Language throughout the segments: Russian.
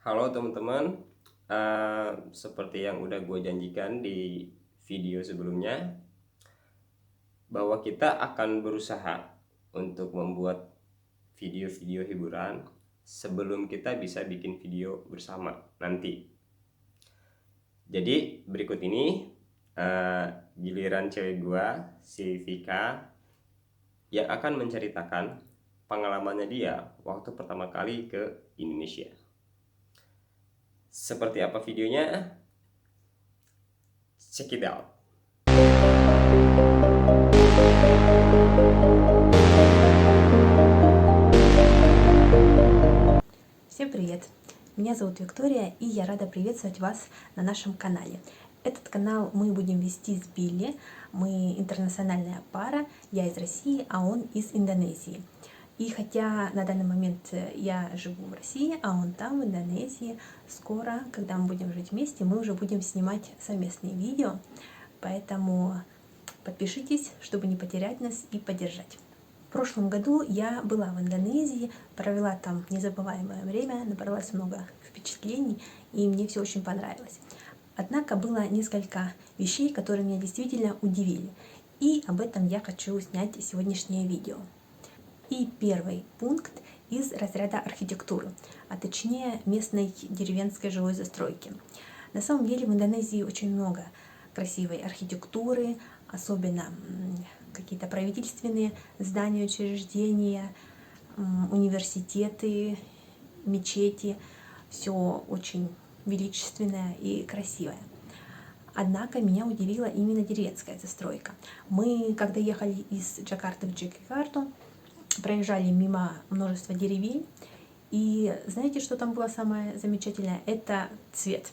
Halo teman-teman, seperti yang udah gue janjikan di video sebelumnya, bahwa kita akan berusaha untuk membuat video-video hiburan sebelum kita bisa bikin video bersama nanti. Jadi berikut ini giliran cewek gue, si Vika, yang akan menceritakan pengalamannya dia waktu pertama kali ke Indonesia. Seperti apa videonya? Check it out. Всем привет! Меня зовут Виктория, и я рада приветствовать вас на нашем канале. Этот канал мы будем вести с Билли. Мы интернациональная пара, я из России, а он из Индонезии. И хотя на данный момент я живу в России, а он там, в Индонезии, скоро, когда мы будем жить вместе, мы уже будем снимать совместные видео. Поэтому подпишитесь, чтобы не потерять нас и поддержать. В прошлом году я была в Индонезии, провела там незабываемое время, набралась много впечатлений, и мне все очень понравилось. Однако было несколько вещей, которые меня действительно удивили, и об этом я хочу снять сегодняшнее видео. И первый пункт из разряда архитектуры, а точнее местной деревенской жилой застройки. На самом деле в Индонезии очень много красивой архитектуры, особенно какие-то правительственные здания, учреждения, университеты, мечети. Все очень величественное и красивое. Однако меня удивила именно деревенская застройка. Мы, когда ехали из Джакарты в Джакарту, проезжали мимо множества деревень. И знаете, что там было самое замечательное? Это цвет.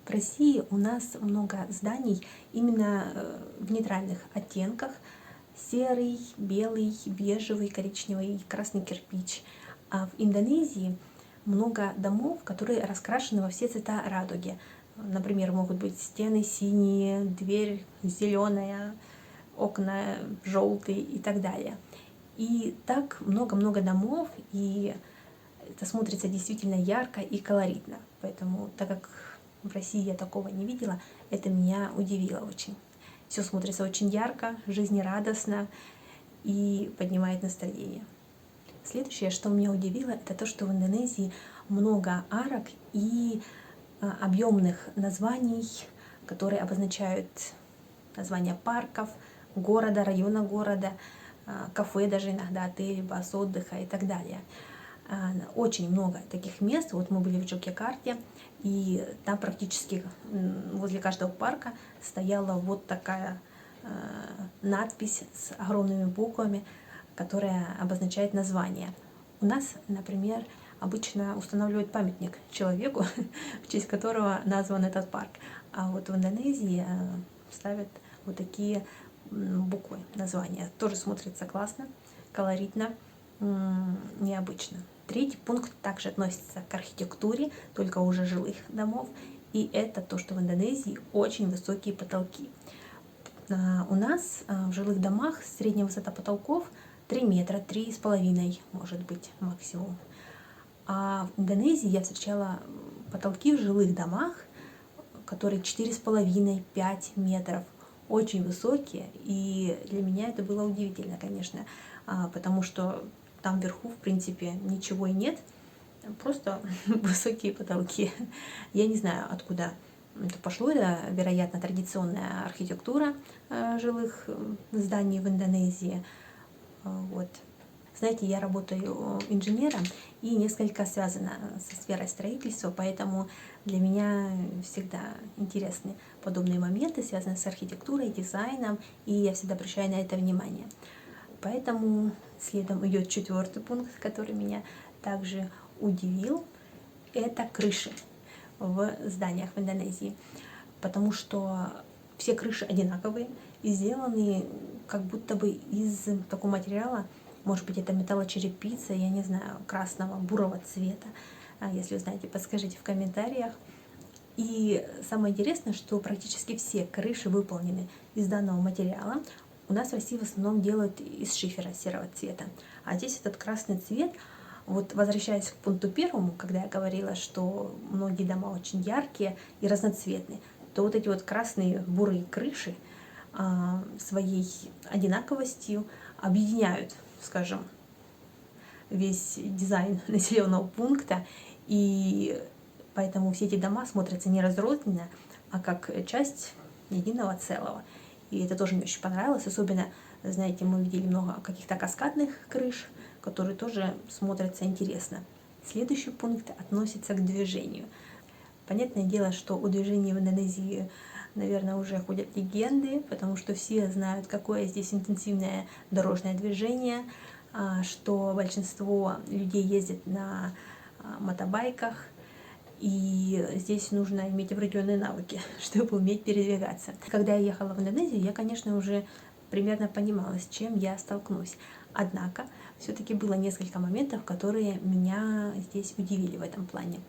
В России у нас много зданий именно в нейтральных оттенках. Серый, белый, бежевый, коричневый, красный кирпич. А в Индонезии много домов, которые раскрашены во все цвета радуги. Например, могут быть стены синие, дверь зеленая, окна желтые и так далее. И так много-много домов, и это смотрится действительно ярко и колоритно. Поэтому, так как в России я такого не видела, это меня удивило очень. Все смотрится очень ярко, жизнерадостно и поднимает настроение. Следующее, что меня удивило, это то, что в Индонезии много арок и объемных названий, которые обозначают названия парков, города, района города, кафе даже иногда, отели, баз отдыха и так далее. Очень много таких мест. Вот мы были в Джокьякарте, и там практически возле каждого парка стояла вот такая надпись с огромными буквами, которая обозначает название. У нас, например, обычно устанавливают памятник человеку, в честь которого назван этот парк. А вот в Индонезии ставят вот такие буквы названия. Тоже смотрится классно, колоритно, необычно. Третий пункт также относится к архитектуре, только уже жилых домов. И это то, что в Индонезии очень высокие потолки. У нас в жилых домах средняя высота потолков 3 метра, 3,5 может быть максимум. А в Индонезии я встречала потолки в жилых домах, которые 4,5-5 метров. Очень высокие, и для меня это было удивительно, конечно, потому что там вверху, в принципе, ничего и нет, просто высокие потолки. Я не знаю, откуда это пошло, это, вероятно, традиционная архитектура жилых зданий в Индонезии. Вот. Знаете, я работаю инженером и несколько связана со сферой строительства, поэтому для меня всегда интересны подобные моменты, связанные с архитектурой, дизайном, и я всегда обращаю на это внимание. Поэтому следом идет четвертый пункт, который меня также удивил, это крыши в зданиях в Индонезии, потому что все крыши одинаковые и сделаны как будто бы из такого материала. Может быть, это металлочерепица, я не знаю, красного, бурого цвета. Если вы знаете, подскажите в комментариях. И самое интересное, что практически все крыши выполнены из данного материала. У нас в России в основном делают из шифера серого цвета. А здесь этот красный цвет, Вот возвращаясь к пункту первому, когда я говорила, что многие дома очень яркие и разноцветные, то вот эти вот красные бурые крыши своей одинаковостью объединяют, скажем, весь дизайн населенного пункта, и поэтому все эти дома смотрятся не разрозненно, а как часть единого целого. И это тоже мне очень понравилось, особенно, знаете, мы видели много каких-то каскадных крыш, которые тоже смотрятся интересно. Следующий пункт относится к движению. Понятное дело, что о движении в Индонезии, наверное, уже ходят легенды, потому что все знают, какое здесь интенсивное дорожное движение, что большинство людей ездит на мотобайках, и здесь нужно иметь определенные навыки, чтобы уметь передвигаться. Когда я ехала в Индонезию, я, конечно, уже примерно понимала, с чем я столкнусь. Однако, все-таки было несколько моментов, которые меня здесь удивили в этом плане.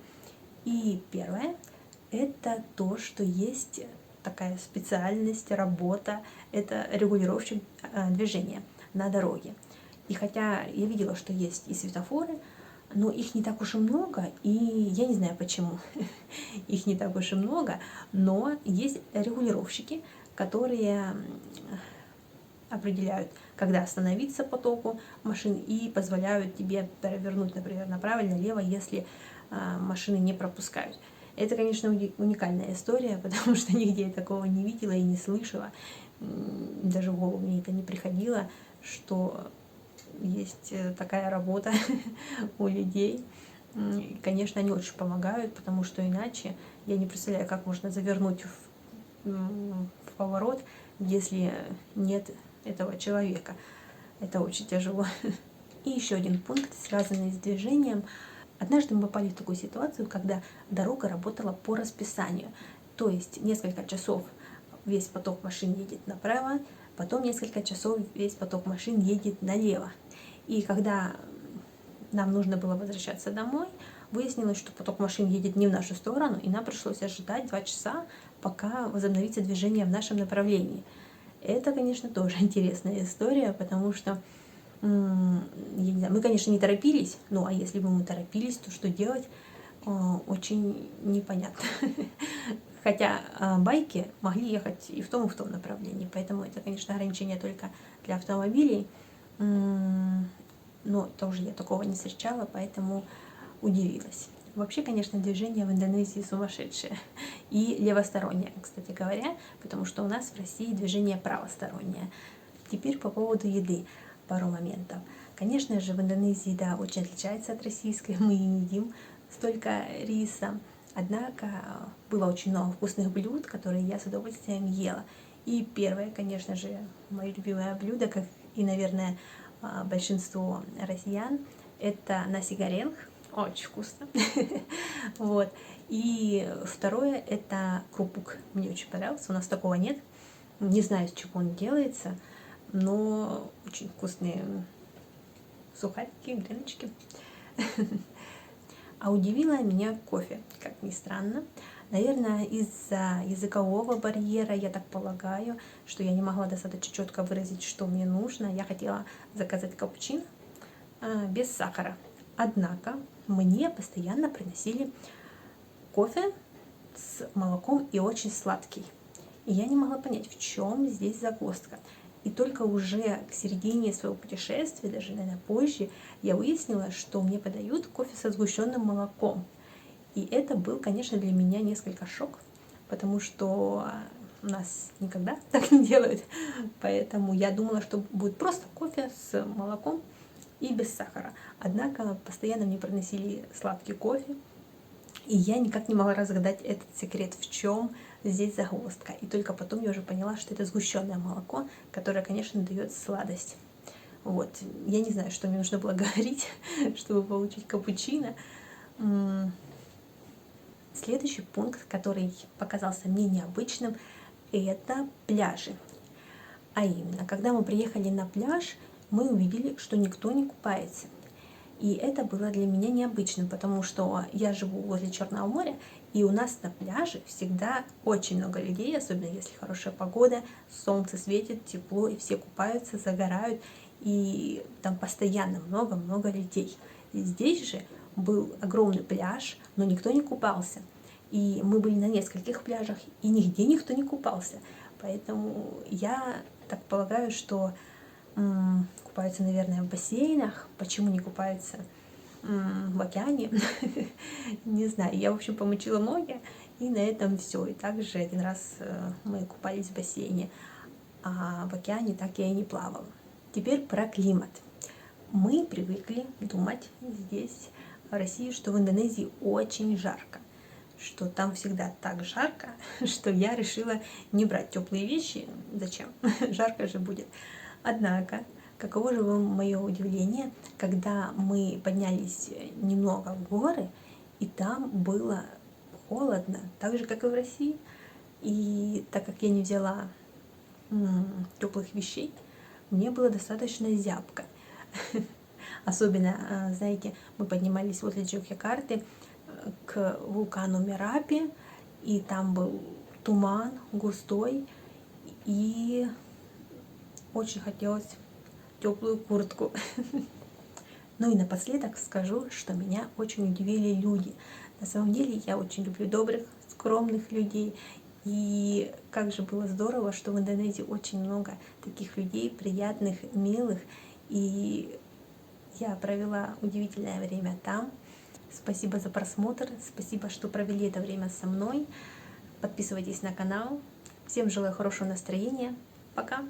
И первое – это то, что есть такая специальность, работа, это регулировщик движения на дороге. И хотя я видела, что есть и светофоры, но их не так уж и много, и я не знаю почему. Их не так уж и много, но есть регулировщики, которые определяют, когда остановиться потоку машин и позволяют тебе перевернуть, например, направо или налево, если машины не пропускают. Это, конечно, уникальная история, потому что нигде я такого не видела и не слышала. Даже в голову мне это не приходило, что есть такая работа у людей. И, конечно, они очень помогают, потому что иначе я не представляю, как можно завернуть в поворот, если нет этого человека. Это очень тяжело. И еще один пункт, связанный с движением. Однажды мы попали в такую ситуацию, когда дорога работала по расписанию. То есть несколько часов весь поток машин едет направо, потом несколько часов весь поток машин едет налево. И когда нам нужно было возвращаться домой, выяснилось, что поток машин едет не в нашу сторону, и нам пришлось ожидать 2 часа, пока возобновится движение в нашем направлении. Это, конечно, тоже интересная история, потому что я не знаю, мы, конечно, не торопились, ну а если бы мы торопились, то что делать, очень непонятно. Хотя байки могли ехать и в том направлении, поэтому это, конечно, ограничение только для автомобилей. Но тоже я такого не встречала, поэтому удивилась. Вообще, конечно, движение в Индонезии сумасшедшее. И левостороннее, кстати говоря, потому что у нас в России движение правостороннее. Теперь по поводу еды пару моментов. Конечно же, в Индонезии, да, очень отличается от российской. Мы не едим столько риса. Однако было очень много вкусных блюд, которые я с удовольствием ела. И первое, конечно же, мое любимое блюдо, как и, наверное, большинство россиян, это наси горенг. Очень вкусно. Вот. И второе – это крупук. Мне очень понравился. У нас такого нет. Не знаю, из чего он делается, но очень вкусные сухарики, греночки. А удивило меня кофе, как ни странно. Наверное, из-за языкового барьера, я так полагаю, что я не могла достаточно четко выразить, что мне нужно. Я хотела заказать капучино без сахара. Однако мне постоянно приносили кофе с молоком и очень сладкий. И я не могла понять, в чем здесь загвоздка. И только уже к середине своего путешествия, даже, наверное, позже, я выяснила, что мне подают кофе со сгущенным молоком. И это был, конечно, для меня несколько шок, потому что у нас никогда так не делают. Поэтому я думала, что будет просто кофе с молоком и без сахара. Однако постоянно мне приносили сладкий кофе, и я никак не могла разгадать этот секрет, в чем здесь загвоздка. И только потом я уже поняла, что это сгущенное молоко, которое, конечно, дает сладость. Вот. Я не знаю, что мне нужно было говорить, чтобы получить капучино. Следующий пункт, который показался мне необычным, это пляжи. А именно, когда мы приехали на пляж, мы увидели, что никто не купается. И это было для меня необычным, потому что я живу возле Черного моря, и у нас на пляже всегда очень много людей, особенно если хорошая погода, солнце светит, тепло, и все купаются, загорают, и там постоянно много-много людей. Здесь же был огромный пляж, но никто не купался. И мы были на нескольких пляжах, и нигде никто не купался. Поэтому я так полагаю, что купаются, наверное, в бассейнах. Почему не купаются в океане? Не знаю. Я, в общем, помочила ноги, и на этом все. И также один раз мы купались в бассейне, а в океане так я и не плавала. Теперь про климат. Мы привыкли думать здесь, в России, что в Индонезии очень жарко, что там всегда так жарко, что я решила не брать теплые вещи. Зачем? Жарко же будет. Однако, каково же мое удивление, когда мы поднялись немного в горы, и там было холодно, так же, как и в России. И так как я не взяла теплых вещей, мне было достаточно зябко. Особенно, знаете, мы поднимались возле Джокьякарты к вулкану Мерапи, и там был туман густой, и очень хотелось теплую куртку. Ну и напоследок скажу, что меня очень удивили люди. На самом деле я очень люблю добрых, скромных людей. И как же было здорово, что в Индонезии очень много таких людей, приятных, милых. И я провела удивительное время там. Спасибо за просмотр, спасибо, что провели это время со мной. Подписывайтесь на канал. Всем желаю хорошего настроения. Пока!